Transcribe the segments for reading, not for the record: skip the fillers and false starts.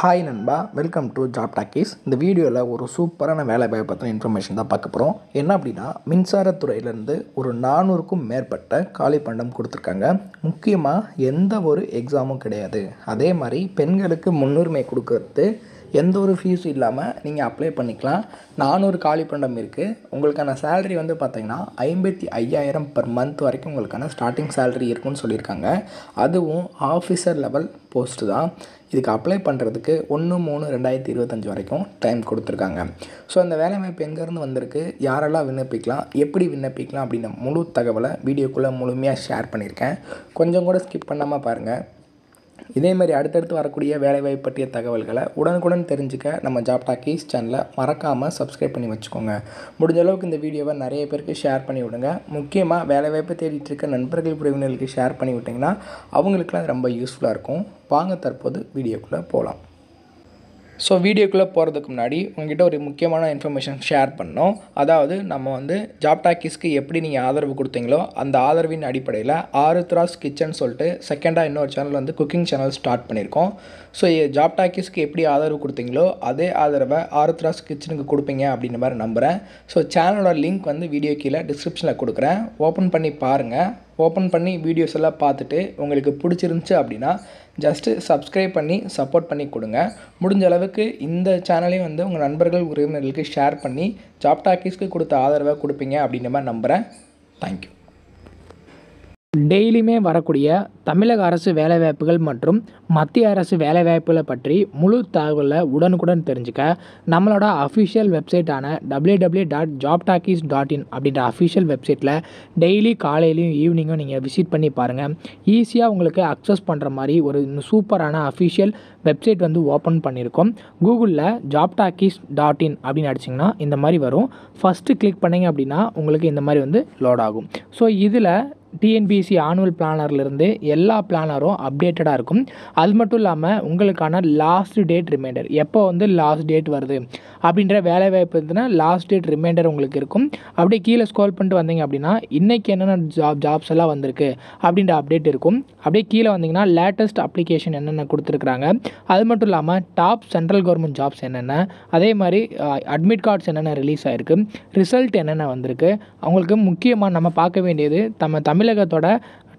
Hi நண்பா, welcome to job talkies. இந்த வீடியோவில் ஒரு சூப்பரான வேலை வாய்ப்பு பற்றின இன்ஃபர்மேஷன் தான் பார்க்க போகிறோம். என்ன அப்படின்னா, மின்சாரத்துறையிலேருந்து ஒரு 400க்கும் மேற்பட்ட காலி பண்டம் கொடுத்துருக்காங்க. முக்கியமாக எந்த ஒரு எக்ஸாமும் கிடையாது. அதே மாதிரி பெண்களுக்கு முன்னுரிமை கொடுக்கறது, எந்த ஒரு ஃபீஸும் இல்லாமல் நீங்கள் அப்ளை பண்ணிக்கலாம். 400 காலி பண்டம் இருக்குது. உங்களுக்கான சேலரி வந்து பார்த்திங்கன்னா 55,000 per month வரைக்கும் உங்களுக்கான ஸ்டார்டிங் சேலரி இருக்குன்னு சொல்லியிருக்காங்க. அதுவும் ஆஃபீஸர் லெவல் போஸ்ட்டு தான். இதுக்கு அப்ளை பண்ணுறதுக்கு 1/3/2025 வரைக்கும் டைம் கொடுத்துருக்காங்க. ஸோ அந்த வேலைவாய்ப்பு எங்கேருந்து வந்திருக்கு, யாரெல்லாம் விண்ணப்பிக்கலாம், எப்படி விண்ணப்பிக்கலாம் அப்படின்ற முழு தகவலை வீடியோக்குள்ளே முழுமையாக ஷேர் பண்ணியிருக்கேன். கொஞ்சம் கூட ஸ்கிப் பண்ணாமல் பாருங்கள். இதேமாதிரி அடுத்தடுத்து வரக்கூடிய வேலைவாய்ப்பு பற்றிய தகவல்களை உடனுக்குடன் தெரிஞ்சுக்க நம்ம ஜாப் டாக்கீஸ் சேனலை மறக்காமல் சப்ஸ்கிரைப் பண்ணி வச்சுக்கோங்க. முடிஞ்ச அளவுக்கு இந்த வீடியோவை நிறைய பேருக்கு ஷேர் பண்ணி விடுங்க. முக்கியமாக வேலைவாய்ப்பு தேடிட்டு இருக்க நண்பர்கள் உறவினர்களுக்கு ஷேர் பண்ணி விட்டிங்கன்னா அவங்களுக்குலாம் ரொம்ப யூஸ்ஃபுல்லாக இருக்கும். வாங்க தற்போது வீடியோக்குள்ளே போகலாம். ஸோ வீடியோக்குள்ளே போகிறதுக்கு முன்னாடி உங்கள்கிட்ட ஒரு முக்கியமான இன்ஃபர்மேஷன் ஷேர் பண்ணோம். அதாவது நம்ம வந்து ஜாப் டாக்கீஸ்க்கு எப்படி நீங்கள் ஆதரவு கொடுத்தீங்களோ அந்த ஆதரவின் அடிப்படையில் ஆருத்ராஸ் கிச்சன் சொல்லிட்டு செகண்டாக இன்னொரு சேனல் வந்து குக்கிங் சேனல் ஸ்டார்ட் பண்ணியிருக்கோம். ஸோ ஜாப் டாக்கீஸ்க்கு எப்படி ஆதரவு கொடுத்தீங்களோ அதே ஆதரவை ஆருத்ராஸ் கிச்சனுக்கு கொடுப்பீங்க அப்படின்ற மாதிரி நம்புகிறேன். ஸோ சேனலோட லிங்க் வந்து வீடியோ கீழே டிஸ்கிரிப்ஷனில் கொடுக்குறேன். ஓப்பன் பண்ணி பாருங்கள். ஓப்பன் பண்ணி வீடியோஸ் எல்லாம் பார்த்துட்டு உங்களுக்கு பிடிச்சிருந்துச்சி அப்படின்னா ஜஸ்ட்டு சப்ஸ்கிரைப் பண்ணி சப்போர்ட் பண்ணி கொடுங்க. முடிஞ்ச அளவுக்கு இந்த சேனலையும் வந்து உங்கள் நண்பர்கள் உறவினர்களுக்கு ஷேர் பண்ணி ஜாப் டாக்கீஸ்க்கு கொடுத்த ஆதரவை கொடுப்பீங்க அப்படின்ற மாதிரி நம்புகிறேன். தேங்க்யூ. டெய்லியுமே வரக்கூடிய தமிழக அரசு வேலைவாய்ப்புகள் மற்றும் மத்திய அரசு வேலைவாய்ப்புகளை பற்றி முழு தகவலை உடனுக்குடன் தெரிஞ்சுக்க நம்மளோட அஃபிஷியல் வெப்சைட்டான www.jobtalkies.in அப்படின்ற அஃபிஷியல் வெப்சைட்டில் டெய்லி காலையிலையும் ஈவினிங்கும் நீங்கள் விசிட் பண்ணி பாருங்கள். ஈஸியாக உங்களுக்கு அக்சஸ் பண்ணுற மாதிரி ஒரு சூப்பரான அஃபிஷியல் வெப்சைட் வந்து ஓப்பன் பண்ணியிருக்கோம். கூகுளில் jobtalkies.in அப்படின்னு அடிச்சிங்கன்னா இந்த மாதிரி வரும். ஃபஸ்ட்டு கிளிக் பண்ணிங்க அப்படின்னா உங்களுக்கு இந்த மாதிரி வந்து லோட் ஆகும். ஸோ இதில் டிஎன்பிஎஸ்சி ஆனுவல் பிளானர்லேருந்து எல்லா பிளானரும் அப்டேட்டடாக இருக்கும். அது மட்டும் இல்லாமல் உங்களுக்கான லாஸ்ட் டேட் ரிமைண்டர், எப்போ வந்து லாஸ்ட் டேட் வருது அப்படின்ற வேலைவாய்ப்பு இருந்துன்னா லாஸ்ட் டேட் ரிமைண்டர் உங்களுக்கு இருக்கும். அப்படியே கீழே ஸ்க்ரோல் பண்ணிட்டு வந்தீங்க அப்படின்னா இன்றைக்கி என்னென்ன ஜாப்ஸ் எல்லாம் வந்திருக்கு அப்படின்ற அப்டேட் இருக்கும். அப்படியே கீழே வந்தீங்கன்னா லேட்டஸ்ட் அப்ளிகேஷன் என்னென்ன கொடுத்துருக்குறாங்க, அது மட்டும் இல்லாமல் டாப் சென்ட்ரல் கவர்மெண்ட் ஜாப்ஸ் என்னென்ன, அதே மாதிரி அட்மிட் கார்ட்ஸ் என்னென்ன ரிலீஸ் ஆகிருக்கு, ரிசல்ட் என்னென்ன வந்திருக்கு. அவங்களுக்கு முக்கியமாக நம்ம பார்க்க வேண்டியது தமிழகத்தோட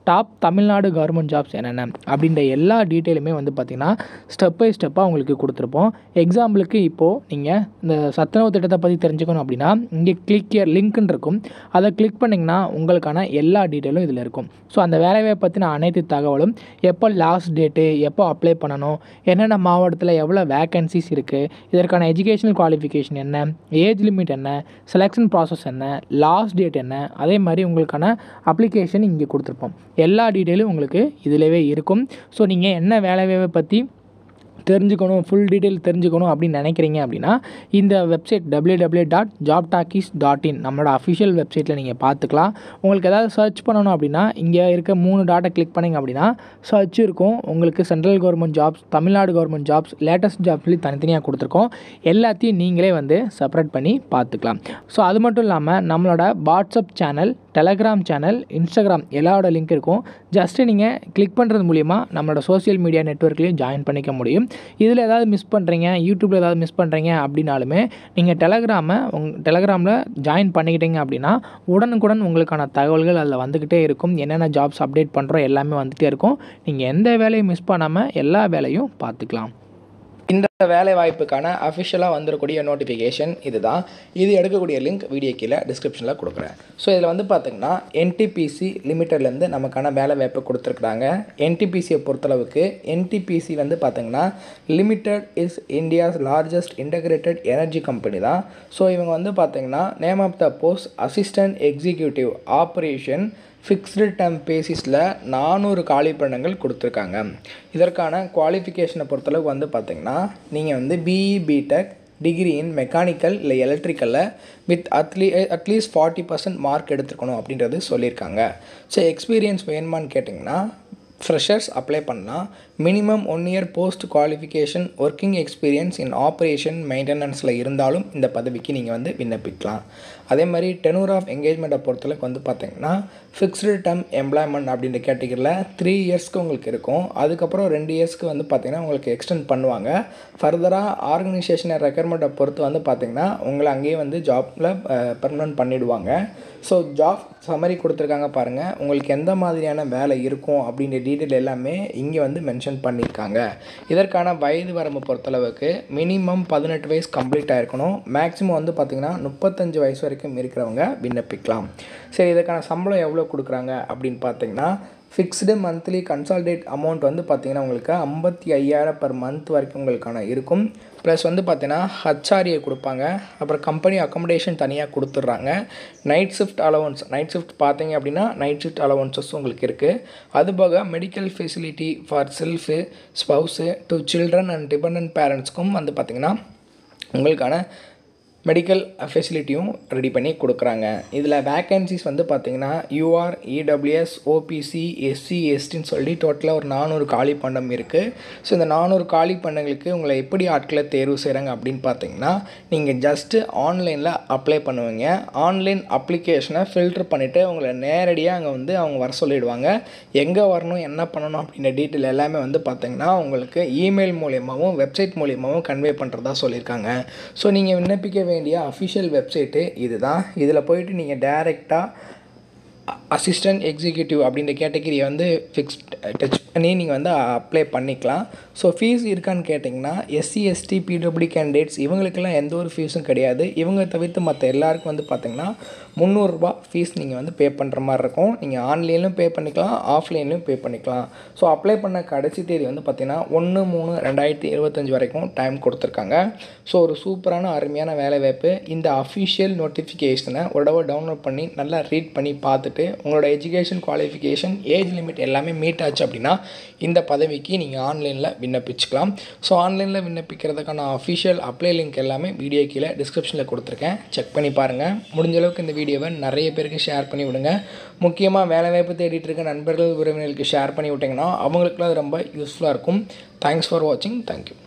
டாப் தமிழ்நாடு கவர்மெண்ட் ஜாப்ஸ் என்னென்ன அப்படின்ற எல்லா டீட்டெயிலுமே வந்து பார்த்திங்கன்னா ஸ்டெப் பை ஸ்டெப்பாக உங்களுக்கு கொடுத்துருப்போம். எக்ஸாம்பிளுக்கு இப்போது நீங்கள் இந்த சத்துணவு திட்டத்தை பற்றி தெரிஞ்சுக்கணும் அப்படின்னா இங்கே கிளிக் இயர் லிங்க்னு இருக்கும். அதை கிளிக் பண்ணிங்கன்னா உங்களுக்கான எல்லா டீட்டெயிலும் இதில் இருக்கும். ஸோ அந்த வேலையை பற்றின அனைத்து தகவலும், எப்போ லாஸ்ட் டேட்டு, எப்போ அப்ளை பண்ணணும், என்னென்ன மாவட்டத்தில் எவ்வளோ வேக்கன்சிஸ் இருக்குது, இதற்கான எஜுகேஷனல் குவாலிஃபிகேஷன் என்ன, ஏஜ் லிமிட் என்ன, செலெக்ஷன் ப்ராசஸ் என்ன, லாஸ்ட் டேட் என்ன, அதே மாதிரி உங்களுக்கான அப்ளிகேஷன் இங்கே கொடுத்துருப்போம். எல்லா டீட்டெயிலும் உங்களுக்கு இதிலவே இருக்கும். ஸோ நீங்கள் என்ன வேலைவாய்ப்பை பற்றி தெரிஞ்சுக்கணும், ஃபுல் டீட்டெயில் தெரிஞ்சுக்கணும் அப்படின்னு நினைக்கிறீங்க அப்படின்னா இந்த வெப்சைட் www.jobtalkies.in நம்மளோட அஃபிஷியல் வெப்சைட்டில் நீங்கள் பார்த்துக்கலாம். உங்களுக்கு ஏதாவது சர்ச் பண்ணணும் அப்படின்னா இங்கே இருக்க 3 டாட்டை கிளிக் பண்ணிங்க அப்படின்னா சர்ச் இருக்கும். உங்களுக்கு central government jobs, Tamil Nadu government jobs, latest jobs சொல்லி தனித்தனியாக கொடுத்துருக்கோம். எல்லாத்தையும் நீங்களே வந்து செப்பரேட் பண்ணி பார்த்துக்கலாம். ஸோ அது மட்டும் இல்லாமல் நம்மளோட WhatsApp channel, Telegram channel, Instagram எல்லாரோட லிங்க் இருக்கும். ஜஸ்ட்டு நீங்கள் கிளிக் பண்ணுறது மூலிமா நம்மளோட சோஷியல் மீடியா நெட்வொர்க்லேயும் ஜாயின் பண்ணிக்க முடியும். இதில் ஏதாவது மிஸ் பண்ணுறீங்க, யூடியூப்பில் ஏதாவது மிஸ் பண்ணுறீங்க அப்படின்னாலுமே நீங்கள் டெலகிராமில் ஜாயின் பண்ணிக்கிட்டீங்க அப்படின்னா உடனுக்குடன் உங்களுக்கான தகவல்கள் அதில் வந்துக்கிட்டே இருக்கும். என்னென்ன ஜாப்ஸ் அப்டேட் பண்ணுறோம் எல்லாமே வந்துகிட்டே இருக்கும். நீங்கள் எந்த வேலையும் மிஸ் பண்ணாமல் எல்லா வேலையும் பார்த்துக்கலாம். இந்த வேலை வாய்ப்புக்கான அஃபிஷியலாக வந்துடக்கூடிய நோட்டிஃபிகேஷன் இதுதான். இது எடுக்கக்கூடிய லிங்க் வீடியோ கீழே டிஸ்கிரிப்ஷனில் கொடுக்குறேன். ஸோ இதில் வந்து பார்த்திங்கன்னா என்டிபிசி லிமிட்டட்லேருந்து நமக்கான வேலை வாய்ப்பு கொடுத்துருக்குறாங்க. என்டிபிசியை பொறுத்தளவுக்கு என்டிபிசி வந்து பார்த்திங்கன்னா limited is India's largest integrated energy company தான். ஸோ இவங்க வந்து பார்த்திங்கன்னா name of the post assistant executive operation fixed term பேசிஸில் 400 காலி பண்டங்கள் கொடுத்துருக்காங்க. இதற்கான குவாலிஃபிகேஷனை பொறுத்தளவுக்கு வந்து பார்த்திங்கன்னா நீங்கள் வந்து BE BTech degree in mechanical இல்லை எலக்ட்ரிக்கலில் வித் அட்லீஸ்ட் 40% மார்க் எடுத்துருக்கணும் அப்படின்றது சொல்லியிருக்காங்க. ஸோ எக்ஸ்பீரியன்ஸ் வேணுமான்னு கேட்டிங்கன்னா ஃப்ரெஷர்ஸ் அப்ளை பண்ணலாம். Minimum 1 year post qualification working experience in operation மெயின்டெனன்ஸில் இருந்தாலும் இந்த பதவிக்கு நீங்கள் வந்து விண்ணப்பிக்கலாம். அதே மாதிரி டெனூர் ஆஃப் என்கேஜ்மெண்ட்டை பொறுத்தளவுக்கு வந்து பார்த்திங்கன்னா ஃபிக்ஸ்டு டேர்ம் எம்ப்ளாய்மெண்ட் அப்படின்ற கேட்டகரியில் 3 இயர்ஸ்க்கு உங்களுக்கு இருக்கும். அதுக்கப்புறம் 2 இயர்ஸ்க்கு வந்து பார்த்திங்கன்னா உங்களுக்கு எக்ஸ்டெண்ட் பண்ணுவாங்க. ஃபர்தராக ஆர்கனைசேஷனை ரெக்யர்மெண்ட்டை பொறுத்து வந்து பார்த்திங்கன்னா உங்களை அங்கேயே வந்து ஜாப்பில் பெர்மனன்ட் பண்ணிவிடுவாங்க. ஸோ ஜாப் சம்மரி கொடுத்துருக்காங்க பாருங்கள், உங்களுக்கு எந்த மாதிரியான வேலை இருக்கும் அப்படின்ற டீட்டெயில் எல்லாமே இங்கே வந்து மென்ஷன் பண்ணியிருக்காங்க. இதற்கான வயது வரம்பு பொறுத்தளவுக்கு மினிமம் 18 வயசு கம்ப்ளீட் ஆகிருக்கணும். மேக்ஸிமம் வந்து பார்த்திங்கன்னா 35 வயசு வரைக்கும் இருக்கிறவங்க விண்ணப்பிக்கலாம். சரி, இதற்கான சம்பளம் எவ்வளோ கொடுக்குறாங்க அப்படின்னு பார்த்திங்கன்னா ஃபிக்ஸ்டு மந்த்லி கன்சால்டேட் அமௌண்ட் வந்து பார்த்திங்கன்னா உங்களுக்கு 55,000 பர் மந்த் வரைக்கும் உங்களுக்கான இருக்கும். ப்ளஸ் வந்து பார்த்திங்கன்னா ஹச்ஆர்ஏ கொடுப்பாங்க. அப்புறம் கம்பெனி அக்கமடேஷன் தனியாக கொடுத்துட்றாங்க. Night shift allowance, night shift பார்த்தீங்க அப்படின்னா நைட் ஷிஃப்ட் அலவன்ஸஸும் உங்களுக்கு இருக்குது. அதுபோக medical facility for self, spouse, two children and dependent பேரண்ட்ஸ்க்கும் வந்து பார்த்திங்கன்னா உங்களுக்கான மெடிக்கல் ஃபெசிலிட்டியும் ரெடி பண்ணி கொடுக்குறாங்க. இதில் வேக்கன்சிஸ் வந்து பார்த்திங்கன்னா யூஆர், இடபிள்யூஎஸ், ஓபிசி, எஸ்சி, எஸ்டின்னு சொல்லி டோட்டலாக ஒரு 400 காலி பண்டம் இருக்குது. ஸோ இந்த 400 காலி பண்டங்களுக்கு உங்களை எப்படி ஆட்களை தேர்வு செய்கிறாங்க அப்படின்னு பார்த்தீங்கன்னா நீங்கள் ஜஸ்ட்டு ஆன்லைனில் அப்ளை பண்ணுவீங்க. ஆன்லைன் அப்ளிகேஷனை ஃபில்ட்ரு பண்ணிவிட்டு உங்களை நேரடியாக அங்கே வந்து அவங்க வர சொல்லிவிடுவாங்க. எங்கே வரணும், என்ன பண்ணணும் அப்படின்ற டீட்டெயில் எல்லாமே வந்து பார்த்திங்கன்னா உங்களுக்கு இமெயில் மூலியமாகவும் வெப்சைட் மூலியமாகவும் கன்வே பண்ணுறதா சொல்லியிருக்காங்க. ஸோ நீங்கள் விண்ணப்பிக்க வேண்டிய அஃபிஷியல் வெப்சைட்டு இதுதான். இதில் போயிட்டு நீங்கள் டைரெக்டாக அசிஸ்டன்ட் எக்ஸிக்யூட்டிவ் அப்படின்ற கேட்டகிரியை வந்து டச் பண்ணி நீங்கள் வந்து அப்ளை பண்ணிக்கலாம். ஸோ ஃபீஸ் இருக்கான்னு கேட்டிங்கன்னா எஸ்சி, எஸ்டி, பிடபிள்யூ கேண்டிடேட்ஸ் இவங்களுக்கெல்லாம் எந்த ஒரு ஃபீஸும் கிடையாது. இவங்க தவிர்த்து மற்ற எல்லாருக்கும் வந்து பார்த்திங்கன்னா 300 ரூபா ஃபீஸ் நீங்கள் வந்து பே பண்ணுற மாதிரி இருக்கும். நீங்கள் ஆன்லைன்லையும் பே பண்ணிக்கலாம், ஆஃப்லைன்லையும் பே பண்ணிக்கலாம். ஸோ அப்ளை பண்ண கடைசி தேதி வந்து பார்த்திங்கன்னா 1/3/2025 வரைக்கும் டைம் கொடுத்துருக்காங்க. ஸோ ஒரு சூப்பரான அருமையான வேலைவாய்ப்பு. இந்த அஃபிஷியல் நோட்டிஃபிகேஷனை ஒரு தடவை டவுன்லோட் பண்ணி நல்லா ரீட் பண்ணி பார்த்துட்டு உங்களோட எஜுகேஷன் குவாலிஃபிகேஷன், ஏஜ் லிமிட் எல்லாமே மீட் ஆச்சு அப்படின்னா இந்த பதவிக்கு நீங்கள் ஆன்லைனில் விண்ணப்பிச்சுக்கலாம். ஸோ ஆன்லைனில் விண்ணப்பிக்கிறதுக்கான அஃபிஷியல் அப்ளை லிங்க் எல்லாமே வீடியோ கீழே டிஸ்கிரிப்ஷனில் கொடுத்துருக்கேன். செக் பண்ணி பாருங்கள். முடிஞ்ச அளவுக்கு இந்த வீடியோவை நிறைய பேருக்கு ஷேர் பண்ணி விடுங்க. முக்கியமாக வேலைவாய்ப்பு தேடிட்டு இருக்க நண்பர்கள், உறவினர்களுக்கு ஷேர் பண்ணி விட்டிங்கன்னா அவங்களுக்குலாம் அது ரொம்ப யூஸ்ஃபுல்லாக இருக்கும். தேங்க்ஸ் ஃபார் வாட்சிங். தேங்க்யூ.